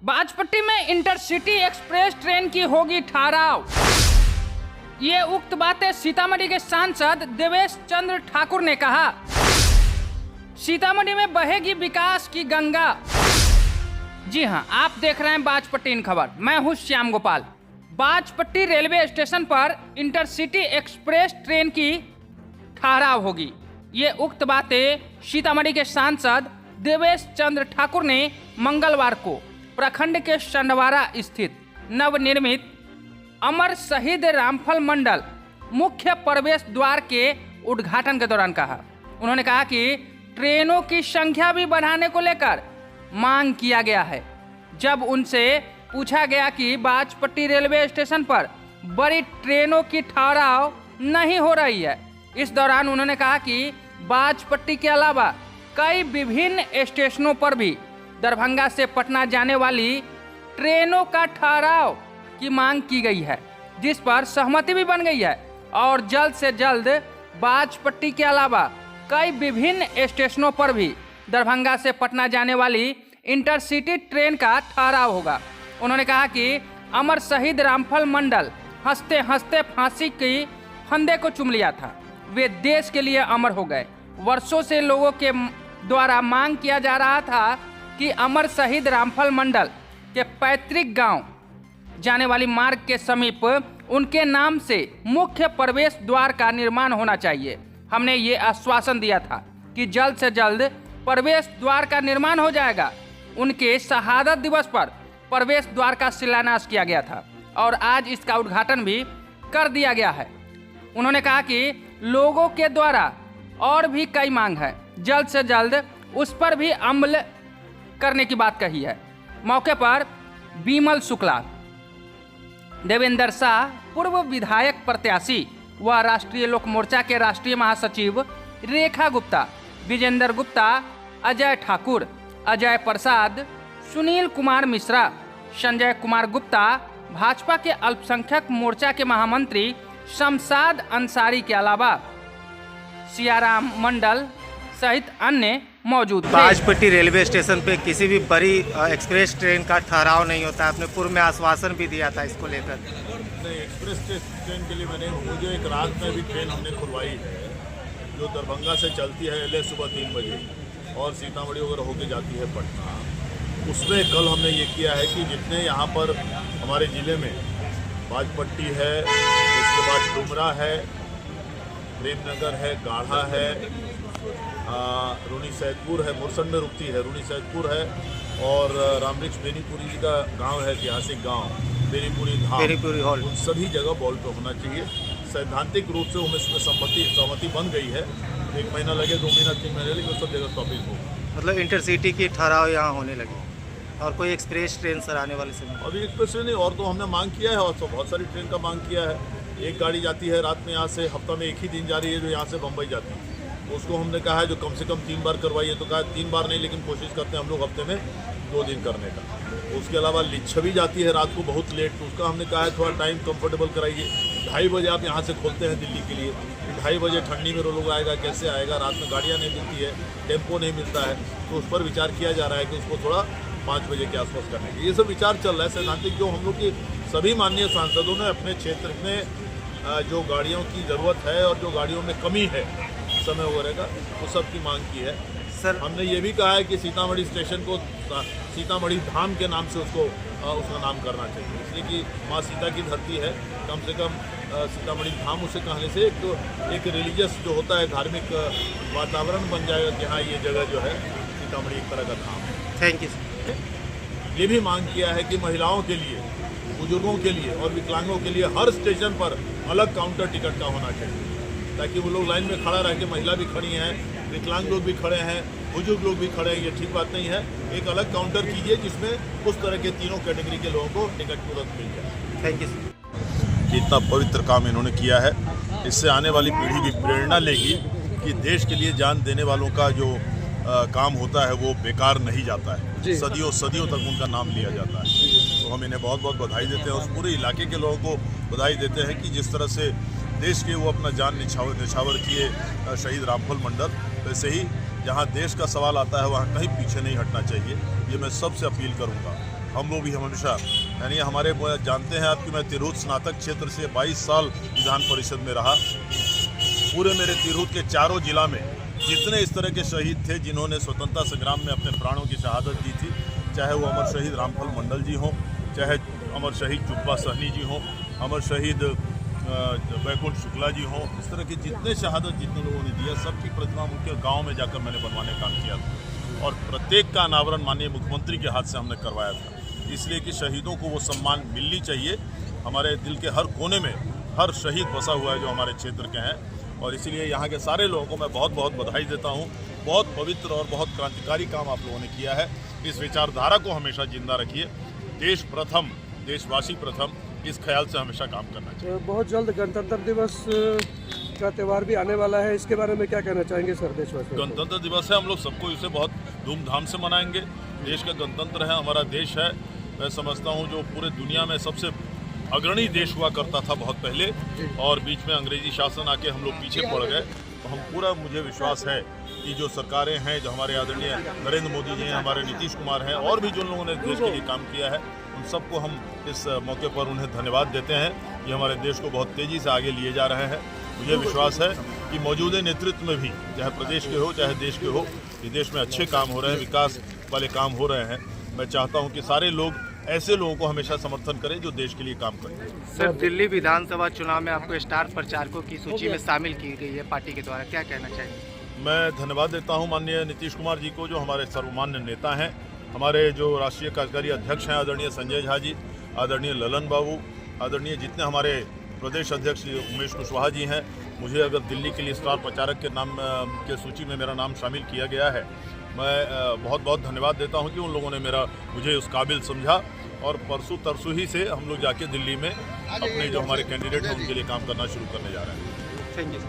बाजपट्टी में intercity express train की होगी ठहराव। ये उक्त बातें सीतामढ़ी के सांसद देवेश चंद्र ठाकुर ने कहा। सीतामढ़ी में बहेगी विकास की गंगा। जी हां, आप देख रहे हैं बाजपट्टी इन खबर। मैं हूं श्याम गोपाल। बाजपट्टी रेलवे स्टेशन पर इंटरसिटी एक्सप्रेस ट्रेन की ठहराव होगी। ये उक्त बातें सीतामढ़ी के सांसद देवेश चंद्र ठाकुर ने मंगलवार को प्रखंड के संडवारा स्थित नवनिर्मित अमर शहीद रामफल मंडल मुख्य प्रवेश द्वार के उद्घाटन के दौरान कहा। उन्होंने कहा कि ट्रेनों की संख्या भी बढ़ाने को लेकर मांग किया गया है। जब उनसे पूछा गया कि बाजपट्टी रेलवे स्टेशन पर बड़ी ट्रेनों की ठहराव नहीं हो रही है, इस दौरान उन्होंने कहा कि बाजपट्टी के अलावा कई विभिन्न स्टेशनों पर भी दरभंगा से पटना जाने वाली ट्रेनों का ठहराव की मांग की गई है, जिस पर सहमति भी बन गई है और जल्द से जल्द बाजपट्टी के अलावा कई विभिन्न स्टेशनों पर भी दरभंगा से पटना जाने वाली इंटरसिटी ट्रेन का ठहराव होगा। उन्होंने कहा कि अमर शहीद रामफल मंडल हंसते हंसते फांसी की फंदे को चूम लिया था। वे देश के लिए अमर हो गए। वर्षों से लोगों के द्वारा मांग किया जा रहा था कि अमर शहीद रामफल मंडल के पैतृक गांव जाने वाली मार्ग के समीप उनके नाम से मुख्य प्रवेश द्वार का निर्माण होना चाहिए। हमने ये आश्वासन दिया था कि जल्द से जल्द प्रवेश द्वार का निर्माण हो जाएगा। उनके शहादत दिवस पर प्रवेश द्वार का शिलान्यास किया गया था और आज इसका उद्घाटन भी कर दिया गया है। उन्होंने कहा कि लोगों के द्वारा और भी कई मांग है, जल्द से जल्द उस पर भी अमल करने की बात कही है। मौके पर बीमल शुक्ला, देवेंद्र शाह, पूर्व विधायक प्रत्याशी व राष्ट्रीय लोक मोर्चा के राष्ट्रीय महासचिव रेखा गुप्ता, विजेंद्र गुप्ता, अजय ठाकुर, अजय प्रसाद, सुनील कुमार मिश्रा, संजय कुमार गुप्ता, भाजपा के अल्पसंख्यक मोर्चा के महामंत्री शमशाद अंसारी के अलावा सियाराम मंडल सहित अन्य मौजूद थे। बाजपट्टी रेलवे स्टेशन पे किसी भी बड़ी एक्सप्रेस ट्रेन का ठहराव नहीं होता। आपने पूर्व में आश्वासन भी दिया था इसको लेकर। नहीं, एक्सप्रेस ट्रेन के लिए मुझे एक रात में भी ट्रेन हमने खुलवाई है जो दरभंगा से चलती है ले सुबह 3 बजे और सीतामढ़ी वगैरह होके जाती है पटना। उसमें कल हमने ये किया है कि जितने यहाँ पर हमारे ज़िले में बाजपट्टी है, इसके बाद डुमरा है, प्रेमनगर है, गाढ़ा है, रूनी सैदपुर है, मुरसन में रुकती है, रूनी सैदपुर है और रामवृक्ष बेनीपुरी का गांव है, ऐतिहासिक गांव बेनीपुरी धाम, उन सभी जगह बॉल पे होना चाहिए। सैद्धांतिक रूप से उनमें सहमति बन गई है। 1 महीना लगे, 2 महीना, 3 महीने लगे, सब जगह स्टॉपेज होगा। मतलब इंटरसिटी की ठहराव यहाँ होने लगी और कोई एक्सप्रेस ट्रेन सर आने वाले समय? अभी एक्सप्रेस ट्रेन नहीं, और तो हमने मांग किया है और तो बहुत सारी ट्रेन का मांग किया है। एक गाड़ी जाती है रात में यहाँ से, हफ्ता में एक ही दिन जा रही है जो यहाँ से बम्बई जाती है। उसको हमने कहा है जो कम से कम 3 बार करवाइए, तो कहा 3 बार नहीं, लेकिन कोशिश करते हैं हम लोग हफ्ते में 2 दिन करने का। उसके अलावा लिच्छवी जाती है रात को बहुत लेट, तो उसका हमने कहा है थोड़ा टाइम कंफर्टेबल कराइए। 2:30 बजे आप यहाँ से खोलते हैं दिल्ली के लिए, 2:30 बजे ठंडी में लोग आएगा, कैसे आएगा? रात में गाड़ियाँ नहीं मिलती है, टेम्पो नहीं मिलता है, तो उस पर विचार किया जा रहा है कि उसको थोड़ा 5 बजे के आसपास करने की। ये सब विचार चल रहा है सैद्धांतिक। जो हम लोग की सभी माननीय सांसदों ने अपने क्षेत्र में जो गाड़ियों की ज़रूरत है और जो गाड़ियों में कमी है समय वगैरह का, वो सब की मांग की है। सर हमने ये भी कहा है कि सीतामढ़ी स्टेशन को सीतामढ़ी धाम के नाम से उसका नाम करना चाहिए, इसलिए कि माँ सीता की धरती है। कम से कम सीतामढ़ी धाम उसे कहने से एक रिलीजियस जो होता है, धार्मिक वातावरण बन जाएगा कि हाँ ये जगह जो है सीतामढ़ी एक तरह का धाम है। Thank you sir. ये भी मांग किया है कि महिलाओं के लिए, बुजुर्गों के लिए और विकलांगों के लिए हर स्टेशन पर अलग काउंटर टिकट का होना चाहिए, ताकि वो लोग लाइन में खड़ा रह के, महिला भी खड़ी हैं, विकलांग लोग भी खड़े हैं, बुजुर्ग लोग भी खड़े हैं, ये ठीक बात नहीं है। एक अलग काउंटर कीजिए जिसमें उस तरह के तीनों कैटेगरी के लोगों को टिकट तुरंत मिल जाए। Thank you sir. इतना पवित्र काम इन्होंने किया है, इससे आने वाली पीढ़ी भी प्रेरणा लेगी कि देश के लिए जान देने वालों का जो काम होता है वो बेकार नहीं जाता है। सदियों सदियों तक उनका नाम लिया जाता है। तो हम इन्हें बहुत बहुत बधाई देते हैं। उस पूरे इलाके के लोगों को बधाई देते हैं कि जिस तरह से देश के वो अपना जान निछावर किए शहीद रामफल मंडल, वैसे ही जहाँ देश का सवाल आता है वहाँ कहीं पीछे नहीं हटना चाहिए। ये मैं सबसे अपील करूँगा हम लोग भी हमेशा यानी हमारे जानते हैं आप कि मैं तिरहुत स्नातक क्षेत्र से 22 साल विधान परिषद में रहा। पूरे मेरे तिरहुत के चारों जिला में जितने इस तरह के शहीद थे जिन्होंने स्वतंत्रता संग्राम में अपने प्राणों की शहादत दी थी, चाहे वो अमर शहीद रामफल मंडल जी हों, चाहे अमर शहीद जुब्बा सहनी जी हों, अमर शहीद वैकुंठ शुक्ला जी हों, इस तरह की जितने शहादत जितने लोगों ने दिया, सबकी प्रतिमा उनके गाँव में जाकर मैंने बनवाने का काम किया था और प्रत्येक का अनावरण माननीय मुख्यमंत्री के हाथ से हमने करवाया था। इसलिए कि शहीदों को वो सम्मान मिलनी चाहिए। हमारे दिल के हर कोने में हर शहीद बसा हुआ है जो हमारे क्षेत्र के हैं और इसीलिए यहाँ के सारे लोगों को मैं बहुत बहुत बधाई देता हूँ। बहुत पवित्र और बहुत क्रांतिकारी काम आप लोगों ने किया है। इस विचारधारा को हमेशा जिंदा रखिए। देश प्रथम, देशवासी प्रथम, इस ख्याल से हमेशा काम करना चाहिए। बहुत जल्द गणतंत्र दिवस का त्यौहार भी आने वाला है, इसके बारे में क्या कहना चाहेंगे सर देशवासियों? गणतंत्र दिवस है, हम लोग सबको इसे बहुत धूमधाम से मनाएंगे। देश का गणतंत्र है, हमारा देश है। मैं समझता हूँ जो पूरे दुनिया में सबसे अग्रणी देश हुआ करता था बहुत पहले और बीच में अंग्रेजी शासन आके हम लोग पीछे पड़ गए। तो हम पूरा, मुझे विश्वास है कि जो सरकारें हैं, जो हमारे आदरणीय नरेंद्र मोदी जी हैं, हमारे नीतीश कुमार हैं और भी जो लोगों ने देश के लिए काम किया है, उन सबको हम इस मौके पर उन्हें धन्यवाद देते हैं। ये हमारे देश को बहुत तेज़ी से आगे लिए जा रहे हैं। मुझे विश्वास है कि मौजूदा नेतृत्व में भी, चाहे प्रदेश के हो चाहे देश के हो, ये देश में अच्छे काम हो रहे हैं, विकास वाले काम हो रहे हैं। मैं चाहता हूं कि सारे लोग ऐसे लोगों को हमेशा समर्थन करें जो देश के लिए काम करें। सर, दिल्ली विधानसभा चुनाव में आपको स्टार प्रचारकों की सूची में शामिल की गई है पार्टी के द्वारा, क्या कहना चाहिए? मैं धन्यवाद देता हूं माननीय नीतीश कुमार जी को, जो हमारे सर्वमान्य नेता हैं। हमारे जो राष्ट्रीय कार्यकारी अध्यक्ष हैं आदरणीय संजय झा जी, आदरणीय ललन बाबू, आदरणीय जितने हमारे प्रदेश अध्यक्ष उमेश कुशवाहा जी हैं। मुझे अगर दिल्ली के लिए स्टार प्रचारक के नाम के सूची में मेरा नाम शामिल किया गया है, मैं बहुत बहुत धन्यवाद देता हूं कि उन लोगों ने मुझे उस काबिल समझा और परसों तरसों ही से हम लोग जाके दिल्ली में अपने जो हमारे कैंडिडेट हैं उनके लिए काम करना शुरू करने जा रहे हैं। Thank you.